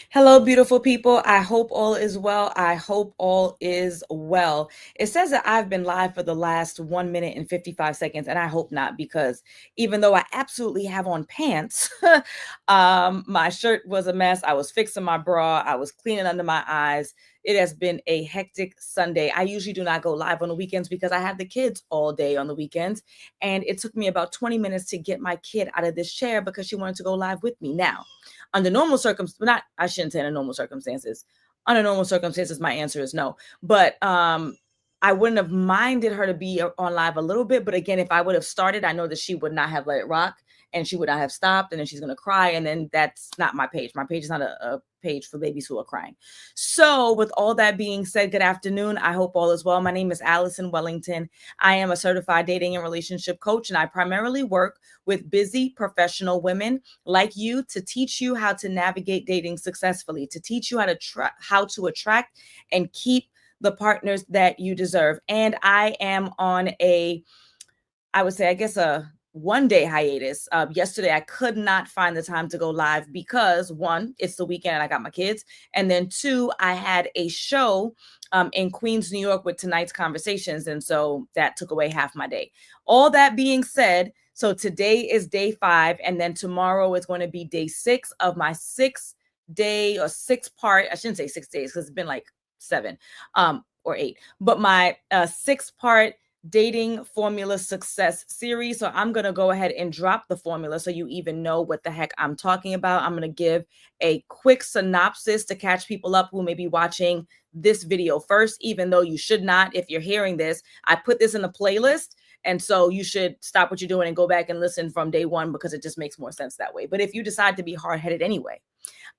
Hello, beautiful people. I hope all is well. I hope all is well. It says that I've been live for the last 1 minute and 55 seconds, and I hope not, because even though I absolutely have on pants, my shirt was a mess. I was fixing my bra. I was cleaning under my eyes. It has been a hectic Sunday. I usually do not go live on the weekends because I have the kids all day on the weekends. And it took me about 20 minutes to get my kid out of this chair because she wanted to go live with me. Now, under normal circumstances, I shouldn't say under normal circumstances. Under normal circumstances, my answer is no. But I wouldn't have minded her to be on live a little bit. But again, if I would have started, I know that she would not have let it rock and she would not have stopped. And then she's going to cry. And then that's not my page. My page is not a page for babies who are crying. So with all that being said, good afternoon. I hope all is well. My name is Allison Wellington. I am a certified dating and relationship coach, and I primarily work with busy professional women like you to teach you how to navigate dating successfully, to teach you how to attract and keep the partners that you deserve. And I am on a 1-day hiatus. Yesterday, I could not find the time to go live because one, it's the weekend and I got my kids. And then two, I had a show in Queens, New York with Tonight's Conversations. And so that took away half my day. All that being said, so today is day 5, and then tomorrow is going to be day 6 of my 6-day or 6-part. I shouldn't say 6 days because it's been like 7 or 8, but my 6-part dating formula success series. So I'm going to go ahead and drop the formula so you even know what the heck I'm talking about. I'm going to give a quick synopsis to catch people up who may be watching this video first, even though you should not. If you're hearing this, I put this in a playlist. And so you should stop what you're doing and go back and listen from day 1 because it just makes more sense that way. But if you decide to be hard-headed anyway,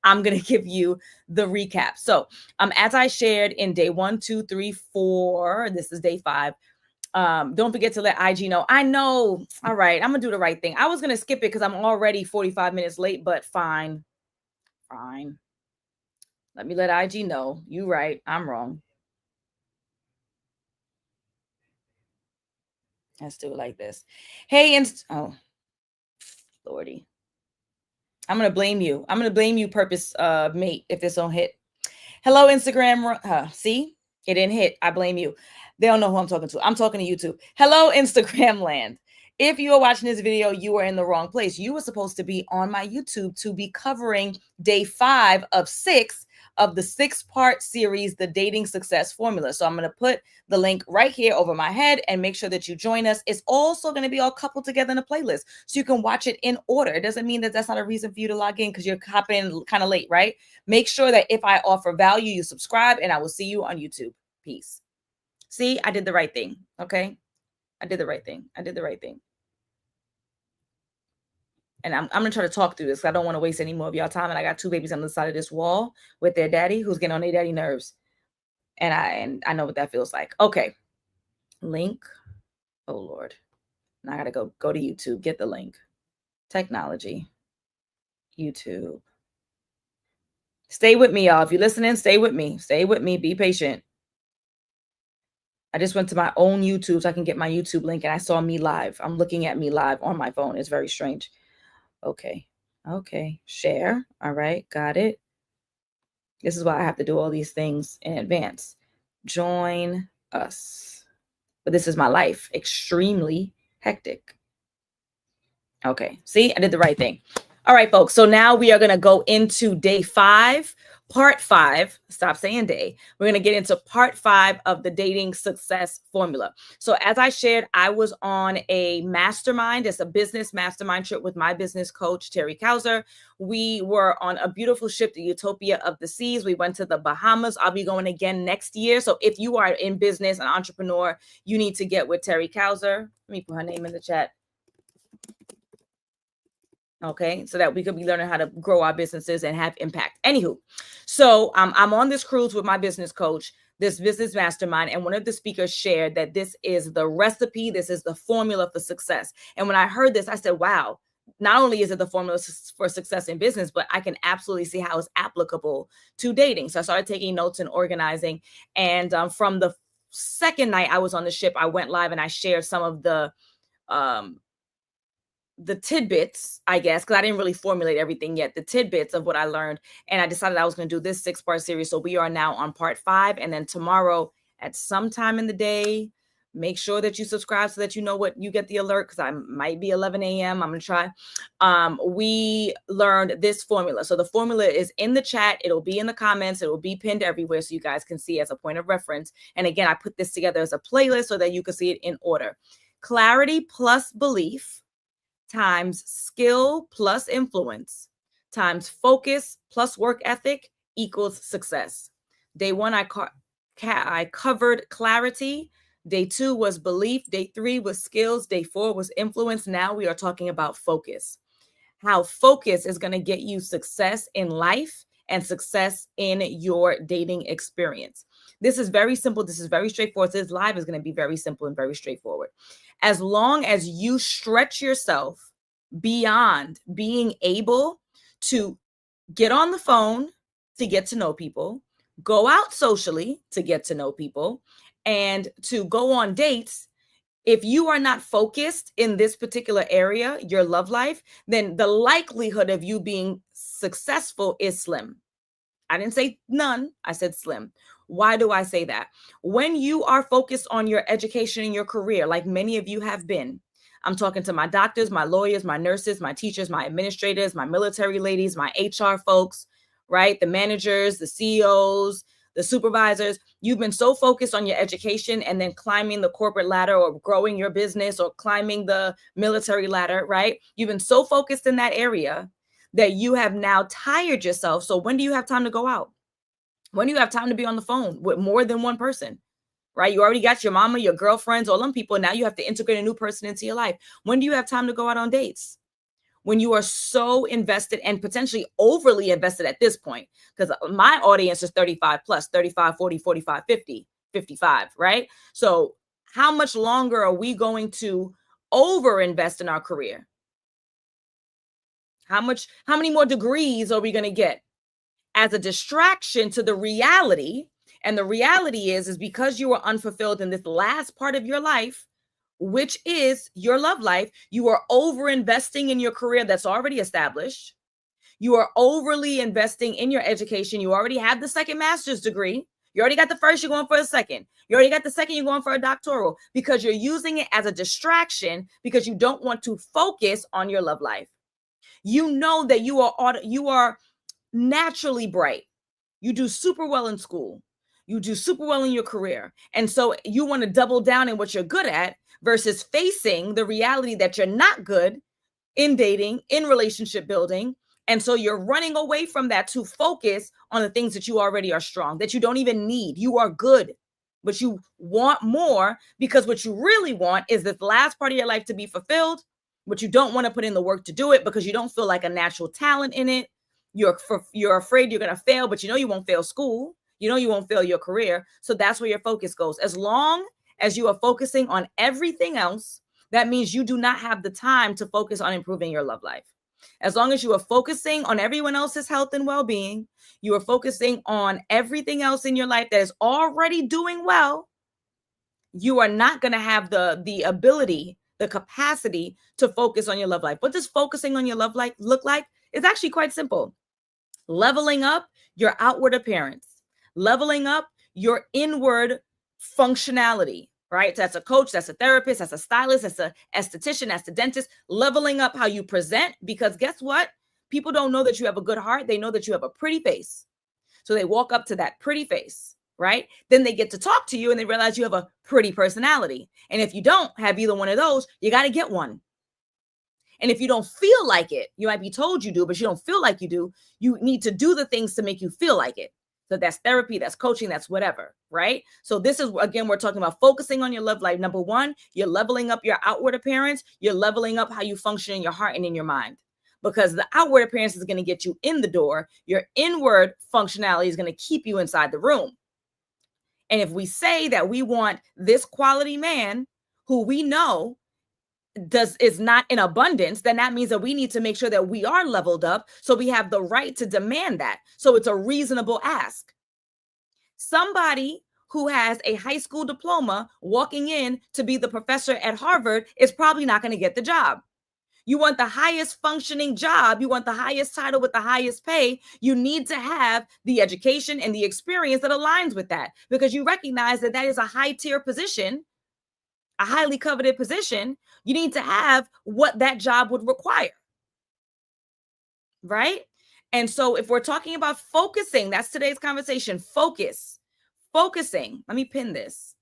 I'm going to give you the recap. So as I shared in day 1, 2, 3, 4, this is day 5. Don't forget to let IG know. I know. All right. I'm going to do the right thing. I was going to skip it because I'm already 45 minutes late, but fine. Let me let IG know. You right. I'm wrong. Let's do it like this. Hey, oh, Lordy. I'm going to blame you. I'm going to blame you, purpose mate, if this don't hit. Hello, Instagram. See? It didn't hit. I blame you. They don't know who I'm talking to. I'm talking to YouTube. Hello, Instagram land. If you are watching this video, you are in the wrong place. You were supposed to be on my YouTube to be covering day 5 of 6 of the 6-part series, The Dating Success Formula. So I'm going to put the link right here over my head and make sure that you join us. It's also going to be all coupled together in a playlist so you can watch it in order. It doesn't mean that that's not a reason for you to log in because you're hopping kind of late, right? Make sure that if I offer value, you subscribe, and I will see you on YouTube. Peace. See, I did the right thing. Okay. I did the right thing. And I'm going to try to talk through this. I don't want to waste any more of y'all time. And I got 2 babies on the side of this wall with their daddy who's getting on their daddy nerves. And I know what that feels like. Okay. Link. Oh, Lord. Now I got to go to YouTube. Get the link. Technology. YouTube. Stay with me, y'all. If you're listening, stay with me. Stay with me. Be patient. I just went to my own YouTube so I can get my YouTube link, and I saw me live. I'm looking at me live on my phone. It's very strange. Okay. Share. All right. Got it. This is why I have to do all these things in advance. Join us. But this is my life. Extremely hectic. Okay. See, I did the right thing. All right, folks. So now we are going to go into day 5, part 5. Stop saying day. We're going to get into part 5 of the dating success formula. So as I shared, I was on a mastermind. It's a business mastermind trip with my business coach, Terry Kauser. We were on a beautiful ship, the Utopia of the Seas. We went to the Bahamas. I'll be going again next year. So if you are in business, an entrepreneur, you need to get with Terry Kauser. Let me put her name in the chat. Okay, so that we could be learning how to grow our businesses and have impact. Anywho, so I'm on this cruise with my business coach, this business mastermind, and one of the speakers shared that this is the recipe, this is the formula for success. And when I heard this, I said, wow, not only is it the formula for success in business, but I can absolutely see how it's applicable to dating. So I started taking notes and organizing. And from the second night I was on the ship, I went live and I shared some of the the tidbits, I guess, because I didn't really formulate everything yet, the tidbits of what I learned. And I decided I was going to do this 6-part series. So we are now on part 5. And then tomorrow at some time in the day, make sure that you subscribe so that you know what you get the alert, because I might be 11 a.m. I'm going to try. We learned this formula. So the formula is in the chat. It'll be in the comments. It will be pinned everywhere so you guys can see as a point of reference. And again, I put this together as a playlist so that you can see it in order. Clarity plus belief times skill plus influence times focus plus work ethic equals success. Day 1, I covered clarity. Day 2 was belief. Day 3 was skills. Day 4 was influence. Now we are talking about focus. How focus is going to get you success in life and success in your dating experience. This is very simple. This is very straightforward. This live is going to be very simple and very straightforward. As long as you stretch yourself beyond being able to get on the phone to get to know people, go out socially to get to know people, and to go on dates, if you are not focused in this particular area, your love life, then the likelihood of you being successful is slim. I didn't say none, I said slim. Why do I say that? When you are focused on your education and your career, like many of you have been, I'm talking to my doctors, my lawyers, my nurses, my teachers, my administrators, my military ladies, my HR folks, right? The managers, the CEOs, the supervisors. You've been so focused on your education and then climbing the corporate ladder or growing your business or climbing the military ladder, right? You've been so focused in that area that you have now tired yourself. So when do you have time to go out? When do you have time to be on the phone with more than one person? Right? You already got your mama, your girlfriends, all them people. Now you have to integrate a new person into your life. When do you have time to go out on dates? When you are so invested and potentially overly invested at this point, because my audience is 35 plus, 35, 40, 45, 50, 55, right? So how much longer are we going to over invest in our career? How many more degrees are we going to get as a distraction to the reality? And the reality is because you are unfulfilled in this last part of your life, which is your love life, you are over investing in your career that's already established. You are overly investing in your education. You already have the second master's degree. You already got the first, you're going for a second. You already got the second, you're going for a doctoral, because you're using it as a distraction because you don't want to focus on your love life. You know that you are naturally bright. You do super well in school. You do super well in your career. And so you want to double down in what you're good at versus facing the reality that you're not good in dating, in relationship building. And so you're running away from that to focus on the things that you already are strong, that you don't even need. You are good, but you want more because what you really want is this last part of your life to be fulfilled, but you don't want to put in the work to do it because you don't feel like a natural talent in it. You're afraid you're going to fail, but you know you won't fail school. You know you won't fail your career. So that's where your focus goes. As long as you are focusing on everything else, that means you do not have the time to focus on improving your love life. As long as you are focusing on everyone else's health and well-being, you are focusing on everything else in your life that is already doing well, you are not going to have the ability, the capacity to focus on your love life. What does focusing on your love life look like? It's actually quite simple. Leveling up your outward appearance, leveling up your inward functionality, right? That's a coach, that's a therapist, that's a stylist, that's a esthetician, that's a dentist, leveling up how you present, because guess what? People don't know that you have a good heart. They know that you have a pretty face. So they walk up to that pretty face, right? Then they get to talk to you and they realize you have a pretty personality. And if you don't have either one of those, you got to get one. And if you don't feel like it, you might be told you do, but you don't feel like you do, you need to do the things to make you feel like it. So that's therapy, that's coaching, that's whatever, right? So this is, again, we're talking about focusing on your love life. Number one, you're leveling up your outward appearance. You're leveling up how you function in your heart and in your mind, because the outward appearance is going to get you in the door. Your inward functionality is going to keep you inside the room. And if we say that we want this quality man who we know is not in abundance, then that means that we need to make sure that we are leveled up, so we have the right to demand that. So it's a reasonable ask. Somebody who has a high school diploma walking in to be the professor at Harvard is probably not going to get the job. You want the highest functioning job. You want the highest title with the highest pay. You need to have the education and the experience that aligns with that because you recognize that that is a high tier position, a highly coveted position. You need to have what that job would require, right? And so if we're talking about focusing, that's today's conversation. Focusing. Let me pin this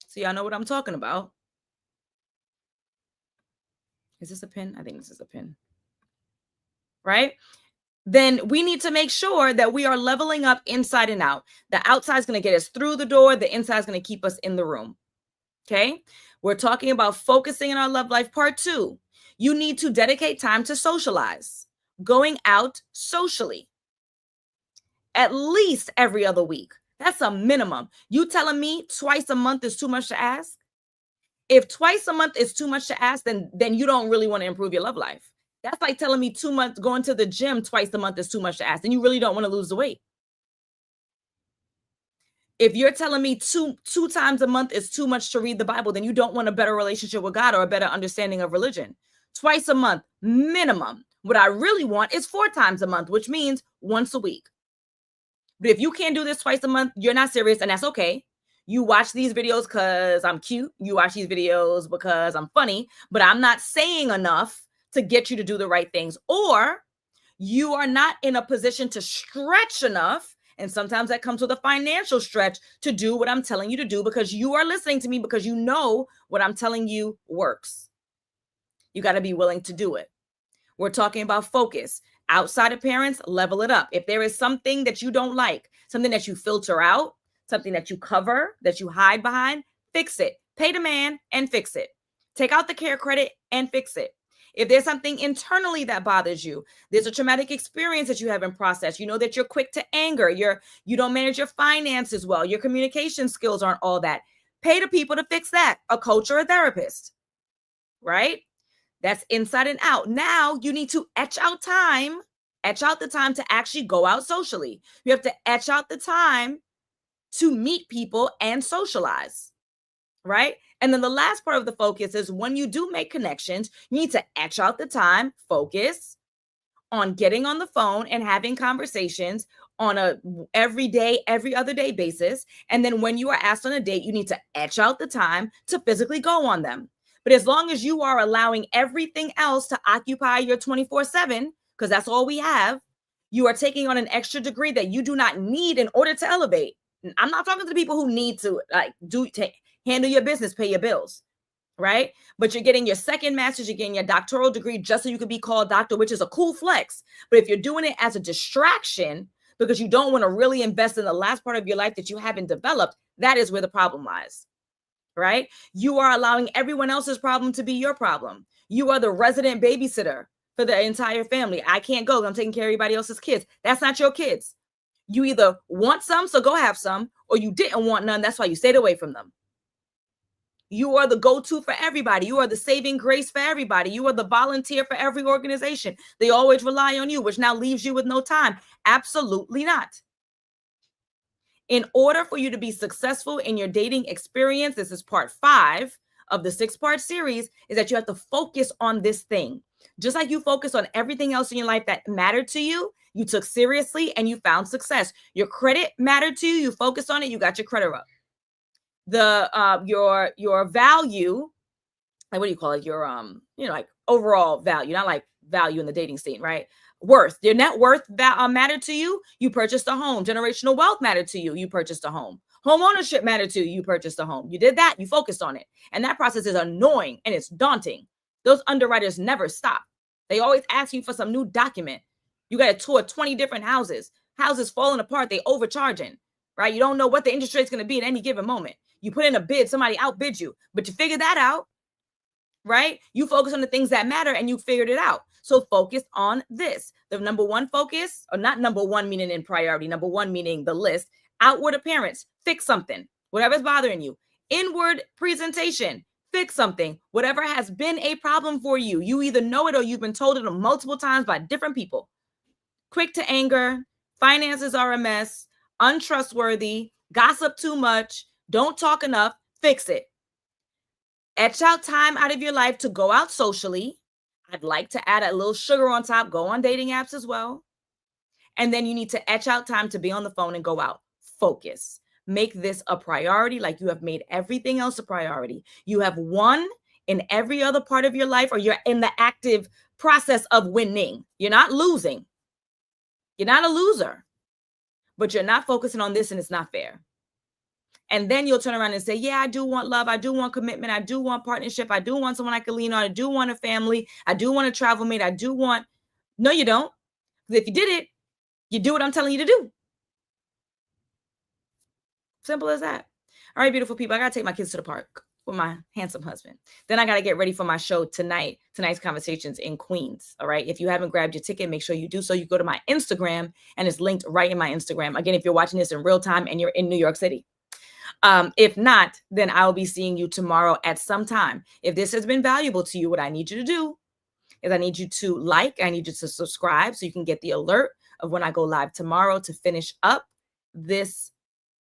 so y'all know what I'm talking about. Is this a pin? I think this is a pin, right? Then we need to make sure that we are leveling up inside and out. The outside is going to get us through the door. The inside is going to keep us in the room. Okay. We're talking about focusing in our love life. Part 2, you need to dedicate time to socialize, going out socially at least every other week. That's a minimum. You telling me twice a month is too much to ask? If twice a month is too much to ask, then you don't really want to improve your love life. That's like telling me 2 months going to the gym twice a month is too much to ask, and you really don't want to lose the weight. If you're telling me two times a month is too much to read the Bible, then you don't want a better relationship with God or a better understanding of religion. Twice a month, minimum. What I really want is 4 times a month, which means once a week. But if you can't do this twice a month, you're not serious, and that's okay. You watch these videos because I'm cute. You watch these videos because I'm funny, but I'm not saying enough to get you to do the right things. Or you are not in a position to stretch enough. And sometimes that comes with a financial stretch to do what I'm telling you to do because you are listening to me because you know what I'm telling you works. You got to be willing to do it. We're talking about focus. Outside appearance, level it up. If there is something that you don't like, something that you filter out, something that you cover, that you hide behind, fix it. Pay the man and fix it. Take out the care credit and fix it. If there's something internally that bothers you, there's a traumatic experience that you haven't processed. You know that you're quick to anger. You don't manage your finances well. Your communication skills aren't all that. Pay the people to fix that, a coach or a therapist, right? That's inside and out. Now you need to etch out the time to actually go out socially. You have to etch out the time to meet people and socialize, right? And then the last part of the focus is when you do make connections, you need to etch out the time, focus on getting on the phone and having conversations on a every day, every other day basis. And then when you are asked on a date, you need to etch out the time to physically go on them. But as long as you are allowing everything else to occupy your 24/7, because that's all we have, you are taking on an extra degree that you do not need in order to elevate. I'm not talking to the people who need to handle your business, pay your bills, right? But you're getting your second master's, you're getting your doctoral degree just so you can be called doctor, which is a cool flex. But if you're doing it as a distraction because you don't want to really invest in the last part of your life that you haven't developed, that is where the problem lies, right? You are allowing everyone else's problem to be your problem. You are the resident babysitter for the entire family. I can't go. I'm taking care of everybody else's kids. That's not your kids. You either want some, so go have some, or you didn't want none. That's why you stayed away from them. You are the go-to for everybody. You are the saving grace for everybody. You are the volunteer for every organization. They always rely on you, which now leaves you with no time. Absolutely not. In order for you to be successful in your dating experience, this is part 5 of the 6-part series, is that you have to focus on this thing. Just like you focus on everything else in your life that mattered to you, you took seriously and you found success. Your credit mattered to you, you focused on it, you got your credit up. Your value, like what do you call it? Your like overall value, not like value in the dating scene, right? Worth, your net worth mattered to you, you purchased a home. Generational wealth mattered to you, you purchased a home. Home ownership mattered to you, you purchased a home. You did that, you focused on it. And that process is annoying and it's daunting. Those underwriters never stop. They always ask you for some new document. You got to tour 20 different houses falling apart, they overcharging, right? You don't know what the interest rate's going to be at any given moment. You put in a bid, somebody outbid you, but you figure that out, right? You focus on the things that matter and you figured it out. So focus on this. The number one focus, or not number one meaning in priority, number one meaning the list, outward appearance, fix something, whatever's bothering you. Inward presentation, fix something, whatever has been a problem for you. You either know it or you've been told it multiple times by different people. Quick to anger, finances are a mess, untrustworthy, gossip too much, don't talk enough, fix it. Etch out time out of your life to go out socially, I'd like to add a little sugar on top. Go on dating apps as well. And then you need to etch out time to be on the phone and go out. Focus. Make this a priority like you have made everything else a priority. You have won in every other part of your life, or you're in the active process of winning. You're not losing. You're not a loser, but you're not focusing on this, and it's not fair. And then you'll turn around and say, yeah, I do want love. I do want commitment. I do want partnership. I do want someone I can lean on. I do want a family. I do want a travel mate. I do want. No, you don't. Because if you did it, you do what I'm telling you to do. Simple as that. All right, beautiful people. I got to take my kids to the park with my handsome husband. Then I got to get ready for my show tonight. Tonight's Conversations in Queens. All right. If you haven't grabbed your ticket, make sure you do so. You go to my Instagram, and it's linked right in my Instagram. Again, if you're watching this in real time and you're in New York City. If not, then I'll be seeing you tomorrow at some time. If this has been valuable to you, what I need you to do is I need you to I need you to subscribe so you can get the alert of when I go live tomorrow to finish up this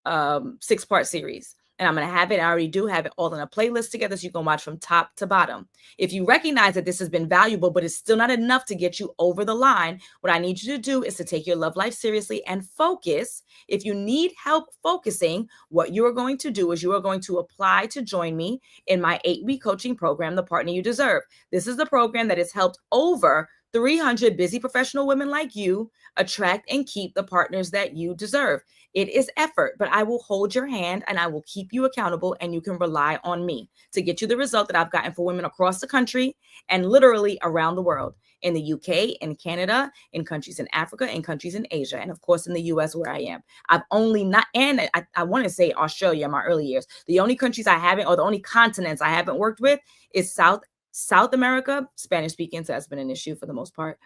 6-part series. And I'm going to have it. I already do have it all in a playlist together so you can watch from top to bottom. If you recognize that this has been valuable, but it's still not enough to get you over the line, what I need you to do is to take your love life seriously and focus. If you need help focusing, what you are going to do is you are going to apply to join me in my 8-week coaching program, The Partner You Deserve. This is the program that has helped over 300 busy professional women like you attract and keep the partners that you deserve. It is effort, but I will hold your hand and I will keep you accountable, and you can rely on me to get you the result that I've gotten for women across the country and literally around the world, in the UK, in Canada, in countries in Africa, in countries in Asia, and of course in the US where I am. I've only not, and I want to say Australia in my early years. The only countries I haven't, or the only continents I haven't worked with is South America, Spanish speaking, so that's been an issue for the most part.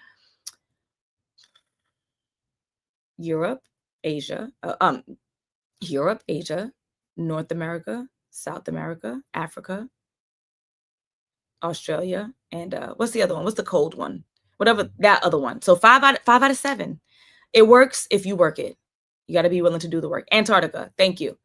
Europe, Asia, North America, South America, Africa, Australia, and what's the other one? What's the cold one? Whatever that other one. So 5 out of 7. It works if you work it. You got to be willing to do the work. Antarctica, thank you.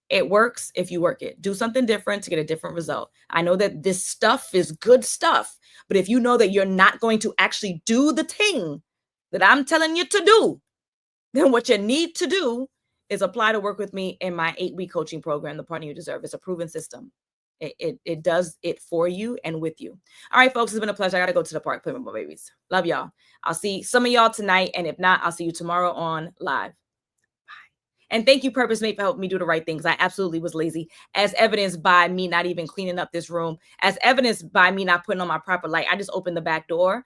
It works if you work it. Do something different to get a different result. I know that this stuff is good stuff, but if you know that you're not going to actually do the thing that I'm telling you to do, then what you need to do is apply to work with me in my 8-week coaching program, The Partner You Deserve. It's a proven system. It does it for you and with you. All right, folks, it's been a pleasure. I got to go to the park, play with my babies. Love y'all. I'll see some of y'all tonight, and if not, I'll see you tomorrow on live. And thank you, Purpose Mate, for helping me do the right things. I absolutely was lazy, as evidenced by me not even cleaning up this room, as evidenced by me not putting on my proper light. I just opened the back door.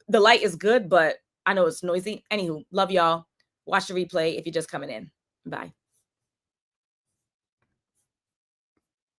The light is good, but I know it's noisy. Anywho, love y'all. Watch the replay if you're just coming in. Bye.